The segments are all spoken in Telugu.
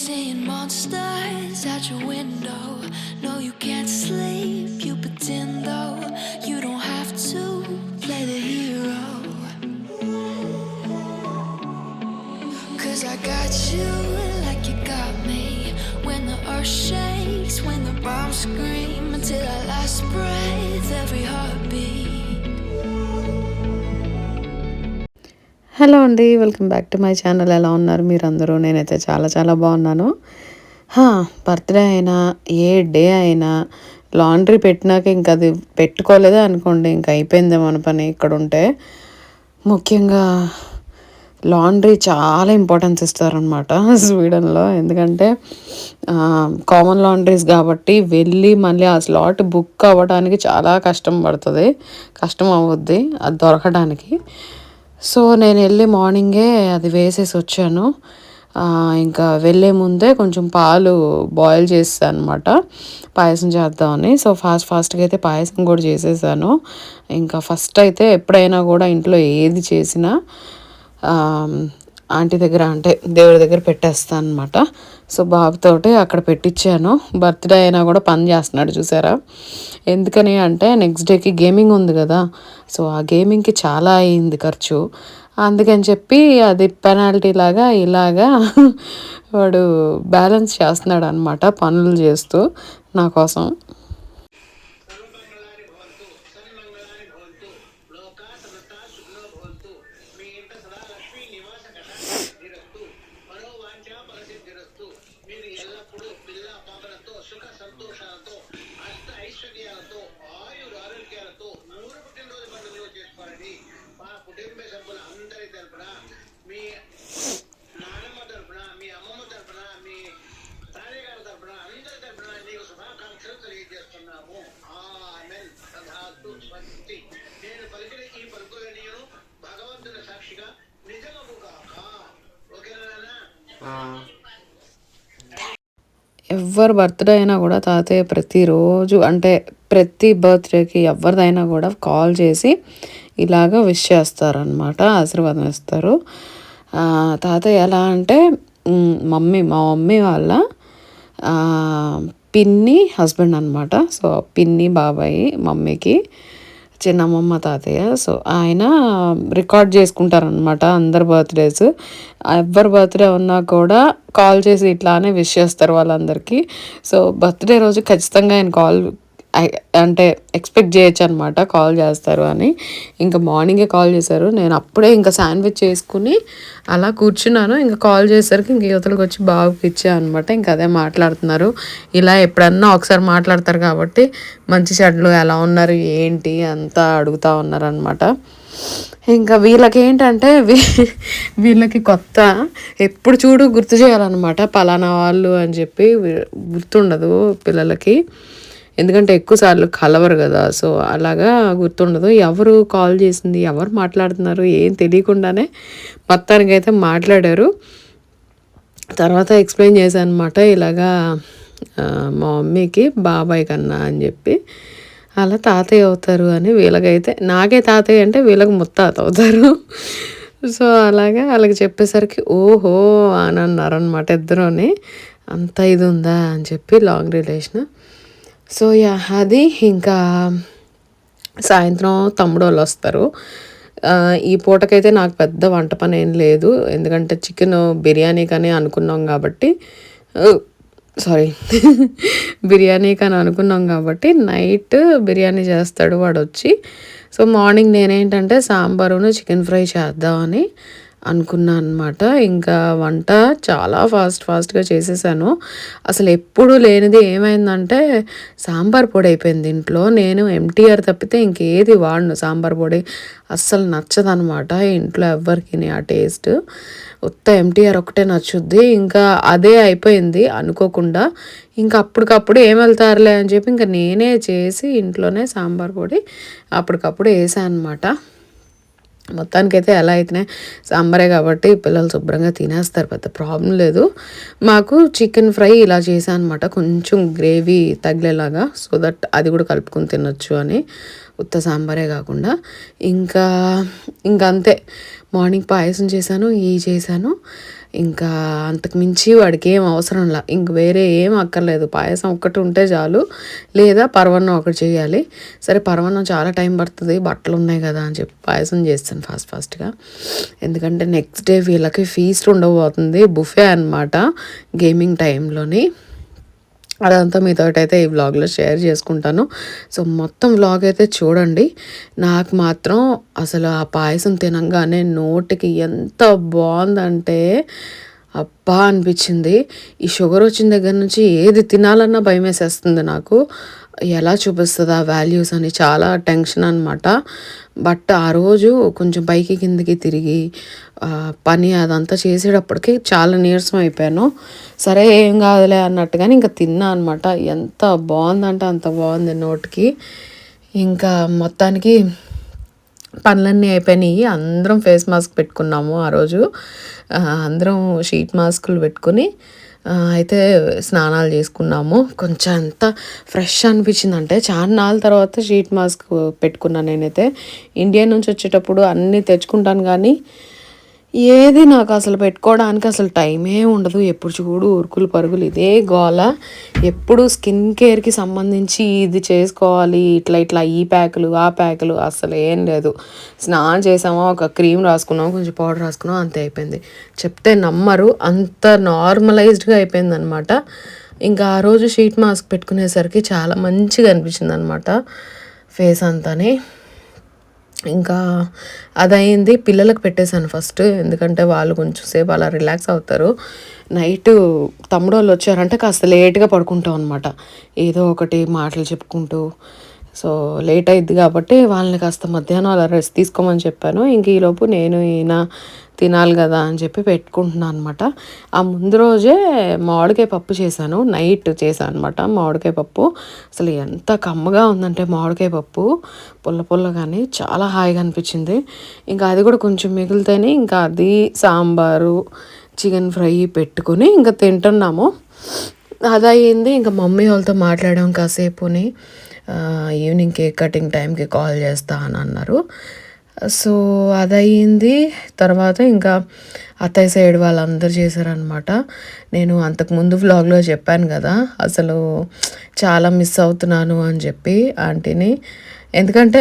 seeing monsters at your window. No, you can't sleep, you pretend though. You don't have to play the hero. 'Cause I got you like you got me. When the earth shakes, when the bombs scream, until our last breath, every heartbeat. Hello అండి, welcome back to my channel. ఎలా ఉన్నారు మీరందరూ? నేనైతే చాలా చాలా బాగున్నాను. బర్త్డే అయినా ఏ డే అయినా లాండ్రీ పెట్టినాక ఇంకా అది పెట్టుకోలేదే అనుకోండి, ఇంకా అయిపోయిందే మన పని ఇక్కడ ఉంటే. ముఖ్యంగా లాండ్రీ చాలా ఇంపార్టెన్స్ ఇస్తారనమాట స్వీడన్లో. ఎందుకంటే కామన్ లాండ్రీస్ కాబట్టి వెళ్ళి మళ్ళీ ఆ స్లాట్ బుక్ అవ్వడానికి చాలా కష్టం అవుద్ది అది దొరకడానికి. సో నేను వెళ్ళి మార్నింగే అది వేసేసి వచ్చాను. ఇంకా వెళ్ళే ముందే కొంచెం పాలు బాయిల్ చేసాను అనమాట, పాయసం చేద్దామని. సో ఫాస్ట్గా అయితే పాయసం కూడా చేసేసాను. ఇంకా ఫస్ట్ అయితే ఎప్పుడైనా కూడా ఇంట్లో ఏది చేసినా ఆంటీ దగ్గర అంటే దేవుడి దగ్గర పెట్టేస్తాను అనమాట. సో బాబుతోటి అక్కడ పెట్టించాను. బర్త్డే అయినా కూడా పని చేస్తున్నాడు చూసారా. ఎందుకని అంటే నెక్స్ట్ డేకి గేమింగ్ ఉంది కదా. సో ఆ గేమింగ్కి చాలా అయింది ఖర్చు. అందుకని చెప్పి అది పెనాల్టీ లాగా ఇలాగా వాడు బ్యాలెన్స్ చేస్తున్నాడు అనమాట, పనులు చేస్తూ నా కోసం. ఎవరి బర్త్డే అయినా కూడా తాతయ్య ప్రతిరోజు అంటే ప్రతి బర్త్డేకి ఎవరిదైనా కూడా కాల్ చేసి ఇలాగ విష్ చేస్తారనమాట, ఆశీర్వాదం ఇస్తారు. తాతయ్య ఎలా అంటే మా మమ్మీ వాళ్ళ పిన్ని హస్బెండ్ అనమాట. సో పిన్ని బాబాయి మమ్మీకి చిన్నమ్మమ్మ తాతయ్య. సో ఆయన రికార్డ్ చేసుకుంటారనమాట అందరి బర్త్డేస్. ఎవరి బర్త్డే ఉన్నా కూడా కాల్ చేసి ఇట్లానే విష్ చేస్తారు వాళ్ళందరికీ. సో బర్త్డే రోజు ఖచ్చితంగా ఆయన కాల్ అంటే ఎక్స్పెక్ట్ చేయొచ్చు అనమాట, కాల్ చేస్తారు అని. ఇంకా మార్నింగే కాల్ చేశారు. నేను అప్పుడే ఇంకా శాండ్విచ్ చేసుకుని అలా కూర్చున్నాను. ఇంకా కాల్ చేసరికి ఇంక యువతలకు వచ్చి బాబుకి ఇచ్చా అనమాట. ఇంకా అదే మాట్లాడుతున్నారు. ఇలా ఎప్పుడన్నా ఒకసారి మాట్లాడతారు కాబట్టి మంచి చెడ్లు ఎలా ఉన్నారు ఏంటి అంతా అడుగుతూ ఉన్నారనమాట. ఇంకా వీళ్ళకి ఏంటంటే వీళ్ళకి కొత్త, ఎప్పుడు చూడు గుర్తు చేయాలన్నమాట పలానా వాళ్ళు అని చెప్పి. గుర్తుండదు పిల్లలకి, ఎందుకంటే ఎక్కువసార్లు కలవరు కదా. సో అలాగా గుర్తుండదు ఎవరు కాల్ చేసింది, ఎవరు మాట్లాడుతున్నారు ఏం తెలియకుండానే మొత్తానికైతే మాట్లాడారు. తర్వాత ఎక్స్ప్లెయిన్ చేశాను అనమాట, ఇలాగా మా మమ్మీకి బాబాయ్ కన్నా అని చెప్పి అలా తాతయ్య అవుతారు అని. వీళ్ళకైతే నాకే తాతయ్య అంటే వీళ్ళకి ముత్తాత అవుతారు. సో అలాగా వాళ్ళకి చెప్పేసరికి ఓహో అని అన్నారనమాట ఇద్దరుని. అంత ఇది ఉందా అని చెప్పి లాంగ్ రిలేషన్. సో అది ఇంకా సాయంత్రం తమ్ముడు వాళ్ళు వస్తారు. ఈ పూటకైతే నాకు పెద్ద వంట పని ఏం లేదు, ఎందుకంటే చికెన్ బిర్యానీ కానీ అనుకున్నాం కాబట్టి నైట్ బిర్యానీ చేస్తాడు వాడు వచ్చి. సో మార్నింగ్ నేనేంటంటే సాంబారును చికెన్ ఫ్రై చేద్దామని అనుకున్నాను అనమాట. ఇంకా వంట చాలా ఫాస్ట్గా చేసేసాను. అసలు ఎప్పుడు లేనిది ఏమైందంటే సాంబార్ పొడి అయిపోయింది ఇంట్లో. నేను ఎంటీఆర్ తప్పితే ఇంకేది వాడను, సాంబార్ పొడి అస్సలు నచ్చదనమాట ఇంట్లో ఎవ్వరికి. ఆ టేస్ట్ ఉత్త ఎంటీఆర్ ఒకటే నచ్చుద్ది. ఇంకా అదే అయిపోయింది అనుకోకుండా. ఇంకా అప్పటికప్పుడు ఏం వెళ్తారులే అని చెప్పి ఇంకా నేనే చేసి ఇంట్లోనే సాంబార్ పొడి అప్పటికప్పుడు వేసాను అనమాట. మొత్తానికైతే ఎలా అయితేనే సాంబారే కాబట్టి పిల్లలు శుభ్రంగా తినేస్తారు, పెద్ద ప్రాబ్లం లేదు. మాకు చికెన్ ఫ్రై ఇలా చేశాను అనమాట, కొంచెం గ్రేవీ తగిలేలాగా, సో దట్ అది కూడా కలుపుకొని తినొచ్చు అని, ఉత్త సాంబారే కాకుండా. ఇంకా అంతే, మార్నింగ్ పాయసం చేశాను, చేశాను. ఇంకా అంతకు మించి వాడికి ఏం అవసరంలా, ఇంక వేరే ఏం అక్కర్లేదు. పాయసం ఒక్కటి ఉంటే చాలు, లేదా పరవన్నం ఒకటి చేయాలి. సరే పరవన్నం చాలా టైం పడుతుంది, బట్టలు ఉన్నాయి కదా అని చెప్పి పాయసం చేస్తాను ఫాస్ట్గా. ఎందుకంటే నెక్స్ట్ డే వీళ్ళకి ఫీస్ట్ ఉండబోతుంది, బుఫే అనమాట గేమింగ్ టైంలోని. అదంతా మీతోటైతే ఈ వ్లాగ్లో షేర్ చేసుకుంటాను. సో మొత్తం వ్లాగ్ అయితే చూడండి. నాకు మాత్రం అసలు ఆ పాయసం తినంగానే నోటికి ఎంత బాగుందంటే అబ్బా అనిపించింది. ఈ షుగర్ వచ్చిన దగ్గర నుంచి ఏది తినాలన్నా భయం వేసేస్తుంది నాకు, ఎలా చూపిస్తుంది ఆ వాల్యూస్ అని చాలా టెన్షన్ అనమాట. బట్ ఆ రోజు కొంచెం పైకి కిందకి తిరిగి పని అదంతా చేసేటప్పటికి చాలా నీరసం అయిపోయాను. సరే ఏం కాదులే అన్నట్టుగాని ఇంకా తిన్నా అనమాట. ఎంత బాగుందంటే అంత బాగుంది నోటికి. ఇంకా మొత్తానికి పనులన్నీ అయిపోయినాయి. అందరం ఫేస్ మాస్క్ పెట్టుకున్నాము ఆ రోజు. అందరం షీట్ మాస్కులు పెట్టుకుని అయితే స్నానాలు చేసుకున్నాము. కొంచెం ఎంత ఫ్రెష్ అనిపించిందంటే చాలా నాళ్ళ తర్వాత షీట్ మాస్క్ పెట్టుకున్నాను నేనైతే. ఇండియా నుంచి వచ్చేటప్పుడు అన్నీ తెచ్చుకుంటాను కానీ ఏది నాకు అసలు పెట్టుకోవడానికి అసలు టైమే ఉండదు. ఎప్పుడు చూడు ఉరుకులు పరుగులు ఇదే గోల. ఎప్పుడు స్కిన్ కేర్కి సంబంధించి ఇది చేసుకోవాలి, ఇట్లా ఈ ప్యాకులు ఆ ప్యాకులు అసలు ఏం లేదు. స్నానం చేసామా, ఒక క్రీమ్ రాసుకున్నాం, కొంచెం పౌడర్ రాసుకున్నాం, అంతే అయిపోయింది. చెప్తే నమ్మరు, అంత నార్మలైజ్డ్గా అయిపోయింది అనమాట. ఇంకా ఆ రోజు షీట్ మాస్క్ పెట్టుకునేసరికి చాలా మంచిగా అనిపించింది అనమాట ఫేస్ అంతాని. ఇంకా అదయింది. పిల్లలకు పెట్టేశాను ఫస్ట్, ఎందుకంటే వాళ్ళు కొంచెం సేపు అలా రిలాక్స్ అవుతారు. నైట్ తమ్ముడు వాళ్ళు వచ్చారంటే కాస్త లేట్గా పడుకుంటాం అనమాట, ఏదో ఒకటి మాటలు చెప్పుకుంటూ. సో లేట్ అయింది కాబట్టి వాళ్ళని కాస్త మధ్యాహ్నం అలా రెస్ట్ తీసుకోమని చెప్పాను. ఇంక ఈలోపు నేను ఈయన తినాలి కదా అని చెప్పి పెట్టుకుంటున్నాను అనమాట. ఆ ముందు రోజే మామిడికాయ పప్పు చేశాను, నైట్ చేశాను అనమాట మామిడికాయ పప్పు. అసలు ఎంత కమ్మగా ఉందంటే మామిడికాయ పప్పు, పుల్ల కానీ చాలా హాయిగా అనిపించింది. ఇంకా అది కూడా కొంచెం మిగిలితేనే ఇంకా అది సాంబారు చికెన్ ఫ్రై పెట్టుకుని ఇంకా తింటున్నాము. అది అయ్యింది. ఇంకా మమ్మీ వాళ్ళతో మాట్లాడాం కాసేపుని. ఈవినింగ్ కేక్ కటింగ్ టైంకి కాల్ చేస్తా అని అన్నారు. సో అదయ్యింది. తర్వాత ఇంకా అత్తయ్య సైడ్ వాళ్ళందరూ చేశారనమాట. నేను అంతకుముందు వ్లాగ్లో చెప్పాను కదా అసలు చాలా మిస్ అవుతున్నాను అని చెప్పి ఆంటీని. ఎందుకంటే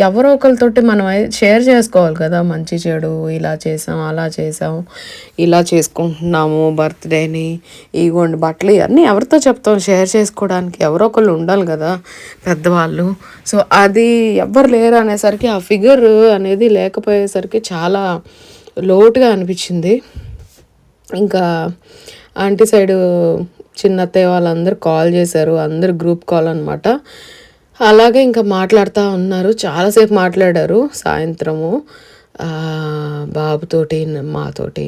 ఎవరో ఒకరితోటి మనం షేర్ చేసుకోవాలి కదా, మంచి చెడు, ఇలా చేసాం అలా చేసాం, ఇలా చేసుకుంటున్నాము బర్త్డేని, ఇగోండి బట్టలు, ఇవన్నీ ఎవరితో చెప్తాం షేర్ చేసుకోవడానికి, ఎవరో ఒకళ్ళు ఉండాలి కదా పెద్దవాళ్ళు. సో అది ఎవ్వరు లేరు అనేసరికి, ఆ ఫిగర్ అనేది లేకపోయేసరికి చాలా లోటుగా అనిపించింది. ఇంకా ఆంటీ సైడు చిన్నత్తయ్య వాళ్ళందరూ కాల్ చేశారు, అందరు గ్రూప్ కాల్ అనమాట. అలాగే ఇంకా మాట్లాడుతూ ఉన్నారు, చాలాసేపు మాట్లాడారు. సాయంత్రము బాబుతోటి మాతోటి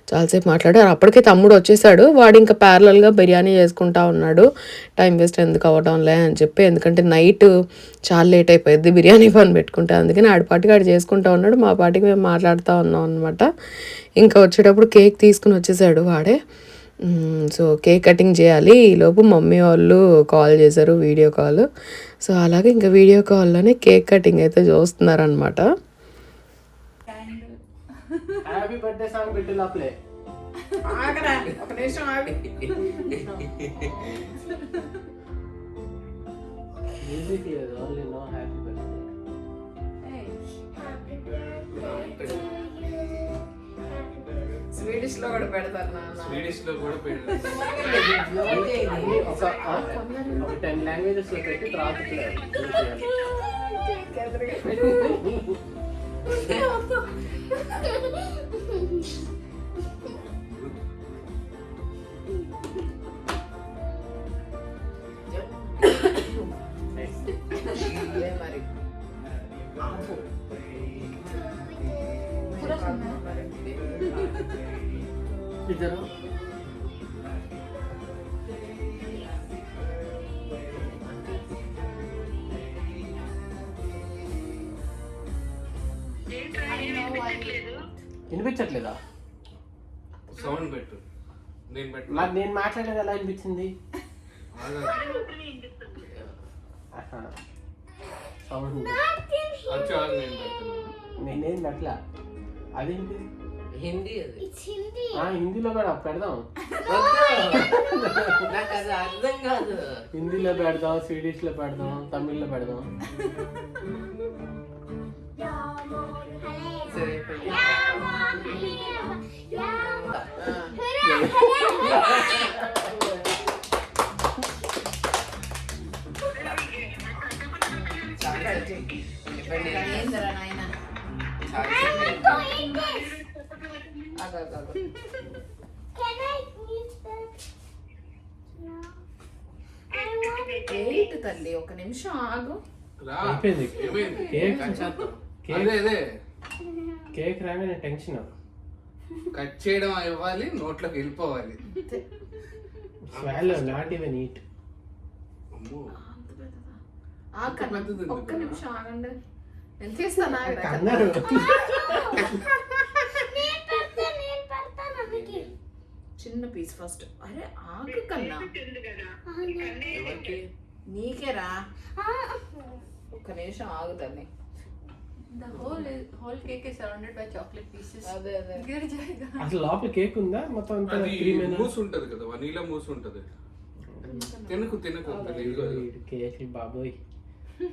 చాలాసేపు మాట్లాడారు. అప్పటికే తమ్ముడు వచ్చేసాడు, వాడు ఇంకా ప్యారలల్గా బిర్యానీ చేసుకుంటా ఉన్నాడు. టైం వేస్ట్ ఎందుకు అవ్వడంలే అని చెప్పి, ఎందుకంటే నైట్ చాలా లేట్ అయిపోయింది బిర్యానీ పని పెట్టుకుంటే, అందుకని ఆడిపాటికి ఆడు చేసుకుంటా ఉన్నాడు, మా పాటికి మేము మాట్లాడుతూ ఉన్నాం అనమాట. ఇంకా వచ్చేటప్పుడు కేక్ తీసుకుని వచ్చేసాడు వాడే. సో కేక్ కటింగ్ చేయాలి. ఈలోపు మమ్మీ వాళ్ళు కాల్ చేశారు, వీడియో కాల్. సో అలాగే ఇంకా వీడియో కాల్లోనే కేక్ కటింగ్ అయితే చూస్తున్నారనమాట. హ్యాపీ బర్త్డే సాంగ్ పెట్టు లోపలే. ఒక నిమిషం ఆగి. మ్యూజిక్ లేదు, only no happy birthday. Swedish లో కూడా పెడతారు నాన్న. స్వీడిష్ లో కూడా పెడతారు. ఒక 10 లాంగ్వేజెస్ లో పెట్టి తర్వాత ఇద్దరు వినిపించట్లేదా? సౌండ్ పెట్టు. నేను మాట్లాడేది ఎలా అనిపించింది? సౌండ్ నేనేం అట్లా. అదేంటి హిందీ అది. హిందీలో కూడా పెడదాం, నాకు అది అర్థం కాదు. హిందీలో పెడదాం, స్వీడిష్ లో పెడదాం, తమిళ్లో పెడదాం. సరే తల్లి ఒక నిమిషం ఆగు. అయిపోయింది కేక్. అదే కేక్ రాగానే టెన్షన్. కట్ చేయడం ఇవ్వాలి, నోట్లోకి వెళ్ళిపోవాలి. Swallow not even eat. అమ్మో ఒక్క నిమిషం ఆగండి, నేను చేస్తాను. కన్నారు చిన్న పీస్ ఫస్ట్. అరే ఆగు కన్నా, నీకేరా. ఒక్క నిమిషం ఆగుతాన్ని. The whole cake is surrounded by chocolate pieces. అదే అదే गिर जाएगा. అసలు లోపల కేక్ ఉందా మొత్తం అంతా? అది క్రీమ్ మూస్ ఉంటది కదా, వనీలా మూస్ ఉంటది. తినకు కేక్ బాబోయ్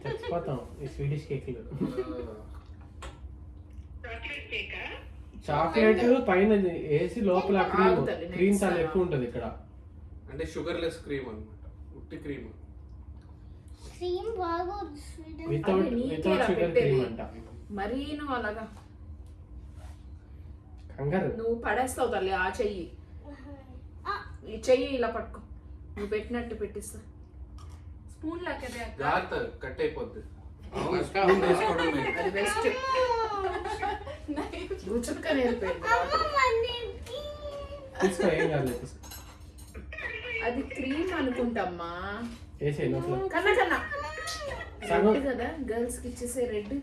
చచ్చిపోతాం ఈ స్వీడిష్ కేక్లు. చాక్లెట్ పైన వేసి లోపల క్రీమ్ చాలా ఎక్కువ ఉంటది ఇక్కడ. అంటే షుగర్ లెస్ క్రీమ్ అన్నమాట, ఉట్టి క్రీమ్. వితౌట్ షుగర్ క్రీమ్ అంట. మరీ నువ్వు అలాగా కంగారు. నువ్వు పడేస్తావు తల్లి. ఆ చెయ్యి, ఈ చెయ్యి ఇలా పట్టుకో, నువ్వు పెట్టినట్టు పెట్టిస్తా. Spoon लाके दे. జాగ్రత్త, కట్ అయిపోద్ది. స్పూన్ వేసుకోవడం లేదు. అది బెస్ట్. గుచ్చుకొని వెళ్ళిపోయింది. తీసుకో, ఏం కాదు తీసుకో. అది క్రీమ్ అనుకుంటమ్మా. వేసే లోపల కన్నా కన్నా సగం కదా, గర్ల్స్ కి ఇచ్చేసే రెడ్.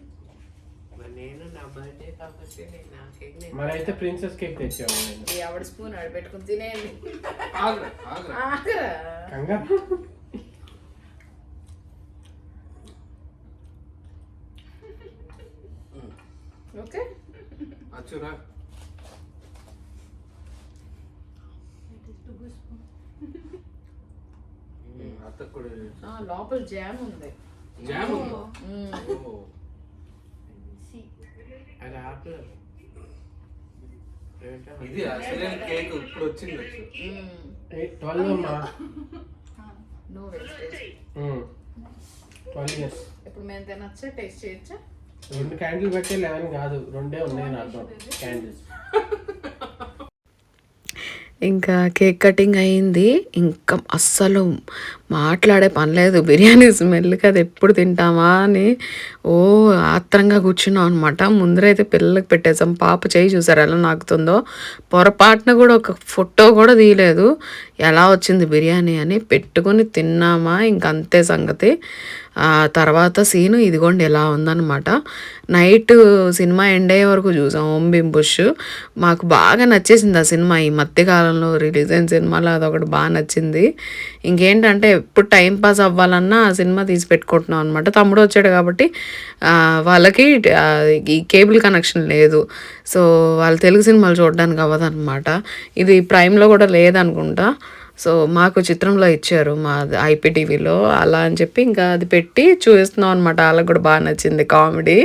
నేను నా బర్త్డే కాబట్టి నేను నా కేక్ మరి అయితే ప్రిన్సెస్ కేక్ తెచ్చాము. నేను ఆవిడ స్పూన్ ఆవిడ పెట్టుకుని తినేయండి. ఆగ్రా ఆగ్రా. ఆగరా. కంగారు. ఓకే అచ్చురా. అత్తకు కూడా లోపల జామ్ ఉంది. జామ్ ఉందా? ఓ. అది ఆపలేదు. ఇది అసలైన కేక్ ఇప్పుడు వచ్చింది. 12 అమ్మా. No wastage. 12 years. ఇప్పుడు మేము తినొచ్చా, టేస్ట్ చేయొచ్చా? 2 క్యాండిల్ పెట్టి 11 కాదు, 2 ఉన్నాయి నా అర్థం క్యాండిల్స్. ఇంకా కేక్ కటింగ్ అయింది. ఇంకా అస్సలు మాట్లాడే పని లేదు. బిర్యానీ స్మెల్కి అది ఎప్పుడు తింటామా అని ఆత్రంగా కూర్చున్నాం అనమాట. ముందరైతే పిల్లలకి పెట్టేసాం. పాప చేయి చూసారు ఎలా నాకుతుందో. పొరపాటున కూడా ఒక ఫోటో కూడా తీయలేదు ఎలా వచ్చింది బిర్యానీ అని. పెట్టుకుని తిన్నామా, ఇంకంతే సంగతి. తర్వాత సీను ఇదిగోండి ఎలా ఉందన్నమాట. నైట్ సినిమా ఎండ్ అయ్యే వరకు చూసాం ఓం భీమ్ బుష్. మాకు బాగా నచ్చేసింది ఆ సినిమా. ఈ మధ్యకాలంలో రిలీజ్ అయిన సినిమాలో అదొకటి బాగా నచ్చింది. ఇంకేంటంటే ఎప్పుడు టైం పాస్ అవ్వాలన్నా ఆ సినిమా తీసి పెట్టుకుంటున్నాం అనమాట. తమ్ముడు వచ్చాడు కాబట్టి వాళ్ళకి ఈ కేబుల్ కనెక్షన్ లేదు. సో వాళ్ళు తెలుగు సినిమాలు చూడడానికి అవ్వదన్నమాట. ఇది ప్రైమ్లో కూడా లేదనుకుంటా. సో మాకు చిత్రంలో ఇచ్చారు మా ఐపీటీవీలో. అలా అని చెప్పి ఇంకా అది పెట్టి చూస్తున్నాం అనమాట. వాళ్ళకి కూడా బాగా నచ్చింది, కామెడీ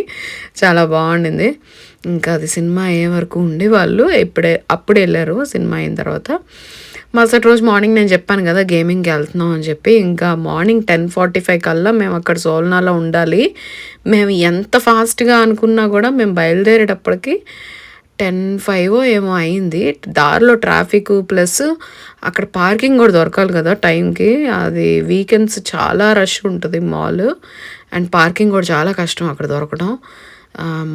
చాలా బాగుండింది. ఇంకా అది సినిమా అయ్యే వరకు ఉండి వాళ్ళు అప్పుడు వెళ్ళారు. సినిమా అయిన తర్వాత మరుసటి రోజు మార్నింగ్ నేను చెప్పాను కదా గేమింగ్కి వెళ్తున్నాం అని చెప్పి. ఇంకా మార్నింగ్ 10:45 కల్లా మేము అక్కడ సోల్నాలో ఉండాలి. మేము ఎంత ఫాస్ట్గా అనుకున్నా కూడా మేము బయలుదేరేటప్పటికి 10:05 ఏమో అయింది. దారిలో ట్రాఫిక్ ప్లస్ అక్కడ పార్కింగ్ కూడా దొరకాలి కదా టైంకి. అది వీకెండ్స్ చాలా రష్ ఉంటుంది మాల్, అండ్ పార్కింగ్ కూడా చాలా కష్టం అక్కడ దొరకడం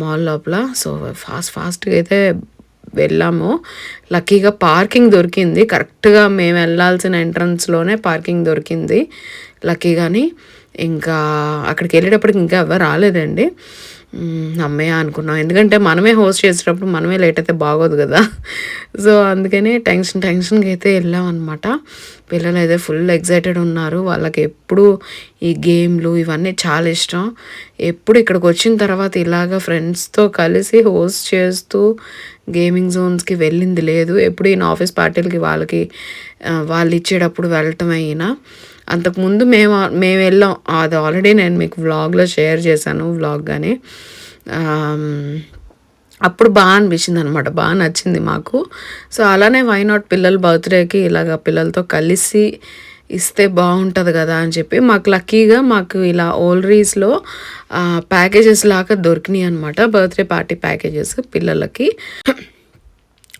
మాల్ లోపల. సో ఫాస్ట్గా అయితే వెళ్ళాము. లక్కీగా పార్కింగ్ దొరికింది. కరెక్ట్గా మేము వెళ్ళాల్సిన ఎంట్రన్స్లోనే పార్కింగ్ దొరికింది లక్కీగాని. ఇంకా అక్కడికి వెళ్ళేటప్పటికి ఇంకా ఎవరు రాలేదండి. అమ్మయ్య అనుకున్నాం, ఎందుకంటే మనమే హోస్ట్ చేసేటప్పుడు మనమే లేట్ అయితే బాగోదు కదా. సో అందుకని టెన్షన్గా అయితే వెళ్ళాం అనమాట. పిల్లలు అయితే ఫుల్ ఎగ్జైటెడ్ ఉన్నారు. వాళ్ళకి ఎప్పుడు ఈ గేమ్లు ఇవన్నీ చాలా ఇష్టం. ఎప్పుడు ఇక్కడికి వచ్చిన తర్వాత ఇలాగ ఫ్రెండ్స్తో కలిసి హోస్ట్ చేస్తూ గేమింగ్ జోన్స్కి వెళ్ళింది లేదు. ఎప్పుడు ఈయన ఆఫీస్ పార్టీలకి వాళ్ళు ఇచ్చేటప్పుడు వెళ్ళటం అయినా. అంతకుముందు మేము వెళ్ళాం, అది ఆల్రెడీ నేను మీకు వ్లాగ్లో షేర్ చేశాను వ్లాగ్ కానీ. అప్పుడు బాగా అనిపించింది అనమాట, బాగా నచ్చింది మాకు. సో అలానే వై నాట్ పిల్లల బర్త్డేకి ఇలాగ పిల్లలతో కలిసి ఇస్తే బాగుంటుంది కదా అని చెప్పి మాకు లక్కీగా మాకు ఇలా ఓల్రీస్లో ప్యాకేజెస్ లాగా దొరికినాయి అనమాట. బర్త్డే పార్టీ ప్యాకేజెస్ పిల్లలకి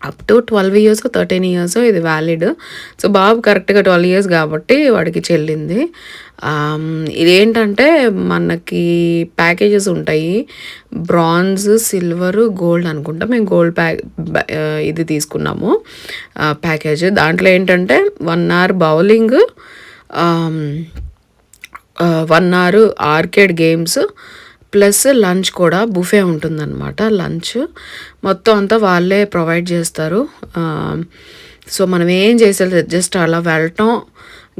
అప్ టు 12 years 13 years ఇది వ్యాలిడ్. సో బాబు కరెక్ట్గా 12 years కాబట్టి వాడికి చెల్లింది. ఇదేంటంటే మనకి ప్యాకేజెస్ ఉంటాయి, బ్రాంజ్, సిల్వర్, గోల్డ్ అనుకుంటా. మేము గోల్డ్ ఇది తీసుకున్నాము ప్యాకేజ్. దాంట్లో ఏంటంటే 1 hour bowling, 1 hour arcade games plus lunch కూడా బుఫే ఉంటుందన్నమాట. లంచ్ మొత్తం అంతా వాళ్ళే ప్రొవైడ్ చేస్తారు. సో మనం ఏం చేసేది జస్ట్ అలా వెళ్ళటం,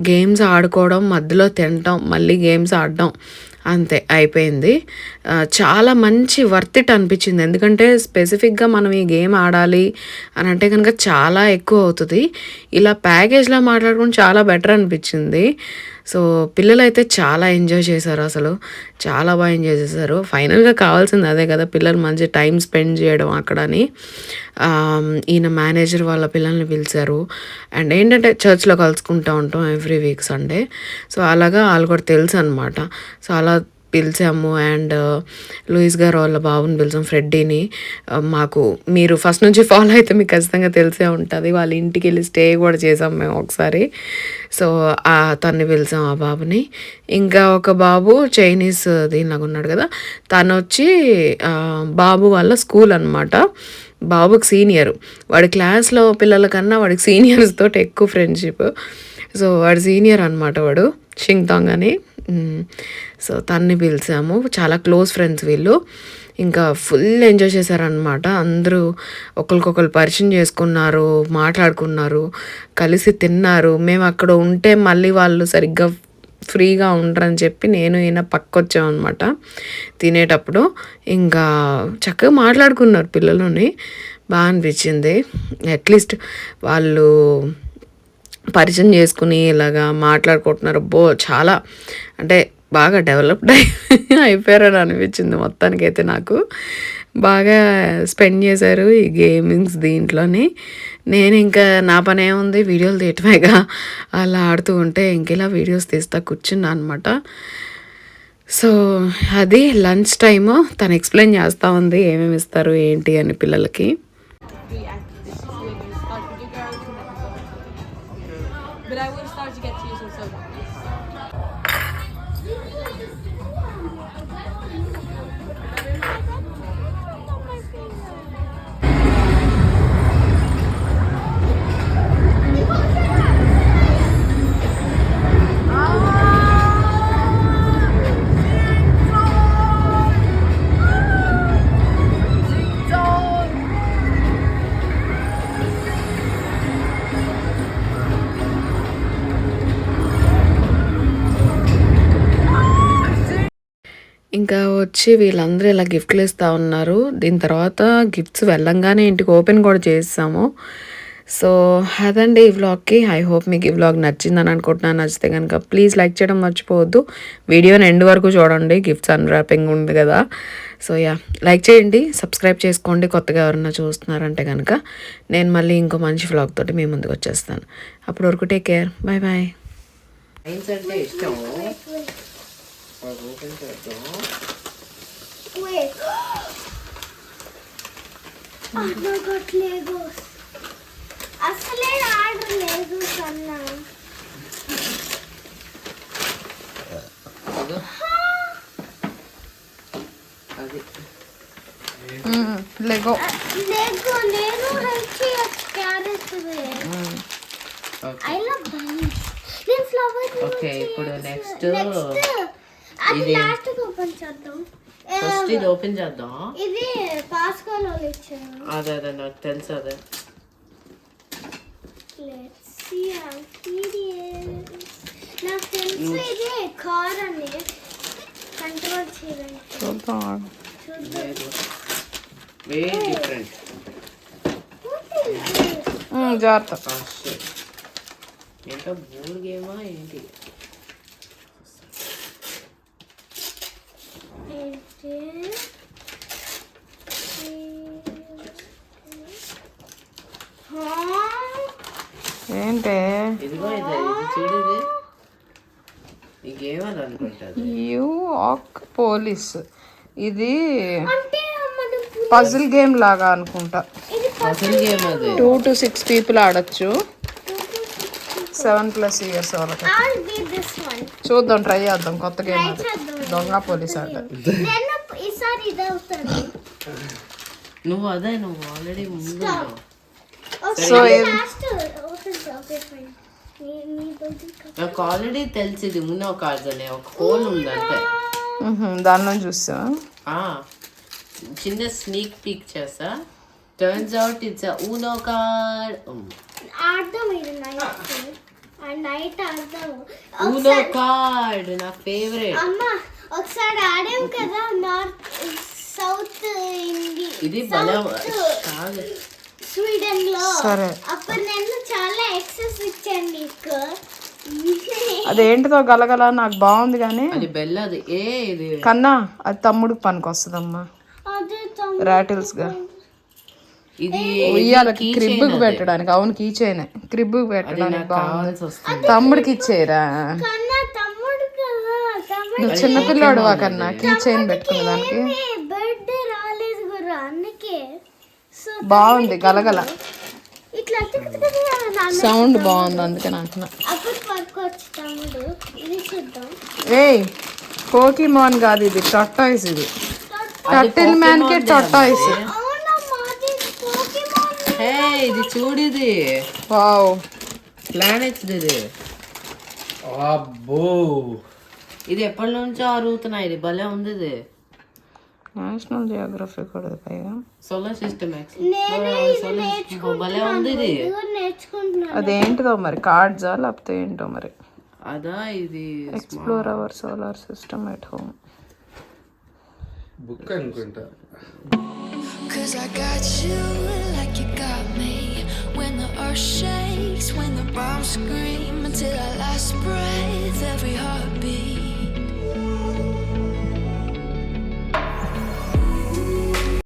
గేమ్స్ ఆడుకోవడం, మధ్యలో తినటం, మళ్ళీ గేమ్స్ ఆడడం, అంతే అయిపోయింది. చాలా మంచి వర్త్ ఇట్ అనిపించింది. ఎందుకంటే స్పెసిఫిక్గా మనం ఈ గేమ్ ఆడాలి అని అంటే కనుక చాలా ఎక్కువ అవుతుంది. ఇలా ప్యాకేజ్లో మాట్లాడుకుని చాలా బెటర్ అనిపించింది. సో పిల్లలు అయితే చాలా ఎంజాయ్ చేశారు, అసలు చాలా బాగా ఎంజాయ్ చేశారు. ఫైనల్గా కావాల్సింది అదే కదా, పిల్లలు మంచి టైం స్పెండ్ చేయడం అక్కడని. ఈయన మేనేజర్ వాళ్ళ పిల్లల్ని పిలిచారు. అండ్ ఏంటంటే చర్చ్లో కలుసుకుంటూ ఉంటాం ఎవ్రీ వీక్ సండే. సో అలాగా వాళ్ళు కూడా తెలుసు అనమాట. సో అలా పిలిచాము. అండ్ లూయిస్ గారు వాళ్ళ బాబుని పిలిచాం, ఫ్రెడ్డీని. మాకు మీరు ఫస్ట్ నుంచి ఫాలో అయితే మీకు ఖచ్చితంగా తెలిసే ఉంటుంది, వాళ్ళ ఇంటికి వెళ్ళి స్టే కూడా చేసాం మేము ఒకసారి. సో తన్ని పిలిచాం ఆ బాబుని. ఇంకా ఒక బాబు చైనీస్ దీనిలాగా ఉన్నాడు కదా, తను వచ్చి బాబు వాళ్ళ స్కూల్ అనమాట. బాబుకి సీనియర్, వాడి క్లాస్లో పిల్లల కన్నా వాడికి సీనియర్స్ తోటి ఎక్కువ ఫ్రెండ్షిప్. సో వాడు సీనియర్ అనమాట, వాడు షింగ్తాంగ్ అని. సో తన్ని పిలిచాము, చాలా క్లోజ్ ఫ్రెండ్స్ వీళ్ళు. ఇంకా ఫుల్ ఎంజాయ్ చేశారనమాట. అందరూ ఒకరికొకరు పరిచయం చేసుకున్నారు, మాట్లాడుకున్నారు, కలిసి తిన్నారు. మేము అక్కడ ఉంటే మళ్ళీ వాళ్ళు సరిగ్గా ఫ్రీగా ఉండరని చెప్పి నేను ఈయన పక్కొచ్చామన్నమాట తినేటప్పుడు. ఇంకా చక్కగా మాట్లాడుకున్నారు పిల్లలని, బాగా అనిపించింది. అట్లీస్ట్ వాళ్ళు పరిచయం చేసుకుని ఇలాగా మాట్లాడుకుంటున్నారు. చాలా అంటే బాగా డెవలప్డ్ అయిపోయారని అనిపించింది మొత్తానికైతే. నాకు బాగా స్పెండ్ చేశారు ఈ గేమింగ్స్ దీంట్లోని. నేను ఇంకా నా పని ఏముంది, వీడియోలు తీయటమేగా. అలా ఆడుతూ ఉంటే ఇంకెలా వీడియోస్ తీస్తా కూర్చున్నా అనమాట. సో అది లంచ్ టైము, తను ఎక్స్ప్లెయిన్ చేస్తూ ఉంది ఏమేమి ఇస్తారు ఏంటి అని పిల్లలకి. But I would start to get to you some soda. ఇంకా వచ్చి వీళ్ళందరూ ఇలా గిఫ్ట్లు ఇస్తూ ఉన్నారు. దీని తర్వాత గిఫ్ట్స్ వెళ్ళంగానే ఇంటికి ఓపెన్ కూడా చేసాము. సో అదండి ఈ వ్లాగ్కి. ఐ హోప్ మీకు ఈ వ్లాగ్ నచ్చిందని అనుకుంటున్నాను. నచ్చితే కనుక ప్లీజ్ లైక్ చేయడం మర్చిపోవద్దు. వీడియోని ఎండ్ వరకు చూడండి, గిఫ్ట్స్ అన్రాపింగ్ ఉంది కదా. సో లైక్ చేయండి, సబ్స్క్రైబ్ చేసుకోండి కొత్తగా ఎవరన్నా చూస్తున్నారంటే కనుక. నేను మళ్ళీ ఇంకో మంచి వ్లాగ్ తోటి మీ ముందుకు వచ్చేస్తాను. అప్పటి వరకు take care, bye bye. Science అంటే ఇష్టం. ఓపెన్ చేద్దాం. Wait. Oh my god, Legos. అసలే ఆర్డర్ Legos అన్నా. అది లెగో నేను హెల్ప్ చేయొచ్చు క్యారెట్ ఐ లవ్ బనీస్. నేను ఫ్లవర్ ఓకే. ఇప్పుడు నెక్స్ట్ అది లాస్ట్ ఓపెన్ చేద్దాం. ఫస్ట్ ఇది ఓపెన్ చేద్దాం. ఇది పాస్కోలో ఇచ్చాను. అదే అదే నాకు తెలుసు అదే. Let's see how it is. నాకు తెలుసు ఇది కార్ అని కంట్రోల్ చేయడానికి. చూద్దాం. Very different. జాగ్రత్త. ఏంటో బోర్డ్ గేమా ఏంటి? ఏంటే ఇదిగో ఇది చూడు, ఇది ఈ గేమ్ అని అనుకుంటుంది. యూఆక్ పోలీస్. ఇది అంటే మనం పజిల్ గేమ్ లాగా అనుకుంటా. అసలు గేమ్ అది. 2 to 6 people ఆడొచ్చు. 7+ years వాళ్ళకి. I'll be this one. చూద్దాం, ట్రై చేద్దాం. కొత్త గేమ్ అది. చేద్దాం. దొంగ పోలీస్ ఆట. నేను ఈసారి ఇది అవుతుంది. నువ్వు అదే నువ్వు ఆల్రెడీ ముందు ఉన్నావు. సో లాస్ట్ అవుతుంది. Okay fine. నీ బుద్ధి నాకు ఆల్రెడీ తెలిసి ఇది ఉన్నో కార్డ్స్ అనే ఒక హోల్ ఉందంటే. దానిలో చూసా. చిన్న స్నీక్ పీక్ చేస్తా. Turns out it's ఊనో card. ఆడదాం ఇది నైట్ ఆడదాం. ఊనో కార్డ్ నా ఫేవరెట్. అమ్మ ఒకసారి ఆడాం కదా నార్త్ సౌత్ ఇండియా. ఇది బల కాదు స్వీడన్ లో. సరే. అప్పుడు నేను చాలా ఎక్సెస్ ఇచ్చాను నీకు. అదేంటిదో గలగల నాకు బాగుంది కానీ అది బెల్లది. ఇది కన్నా అది తమ్ముడికి పనికి వస్తుందమ్మా. అదే రాటిల్స్ గా ఇది ఉయ్యాలకి క్రిబ్బుకి పెట్టడానికి. అవును, కీ చైన్ క్రిబ్బుకి పెట్టడానికి బాగుంది. కావాల్సి వస్తుంది. తమ్ముడికి ఇచ్చేరా. కన్నా తమ్ముడు కదా. నువ్వు చిన్నపిల్లాడు కన్నా కీ చైన్ పెట్టుకునే దానికి బర్త్డే రాలేదు గురు అందుకే. సో బాగుంది గలగల. ఇట్లా సౌండ్ బాగుంది అందుకే నాకు. అప్పుడు పట్టుకోవచ్చు తమ్ముడు. ఇది చూద్దాం. ఏయ్, పోకీమాన్ కాదు ఇది, టర్టాయిస్. ఇది టర్టిల్ మ్యాన్ కి టర్టాయిస్. అవునా మాది పోకీమాన్. హే ఇది చూడు, ఇది వావ్, ప్లానెట్స్. ఇది అబ్బో ఇది ఎప్పటి నుంచో అరుగుతున్నాయి. ఇది భలే ఉంది. ఇది నేషనల్ జియోగ్రఫీ కూడా పైగా. సోలార్ సిస్టమ్ నేను భలే ఉంది. ఇది నేర్చుకుంటున్నాను. అదేంటిదో మరి, కార్డ్సా లేకపోతే ఏంటో మరి. అదా ఇది explore our solar system at home. Book అనుకుంటా. Cause I got you like you got me. When the earth shakes, when the bombs scream, until our last breath, every heart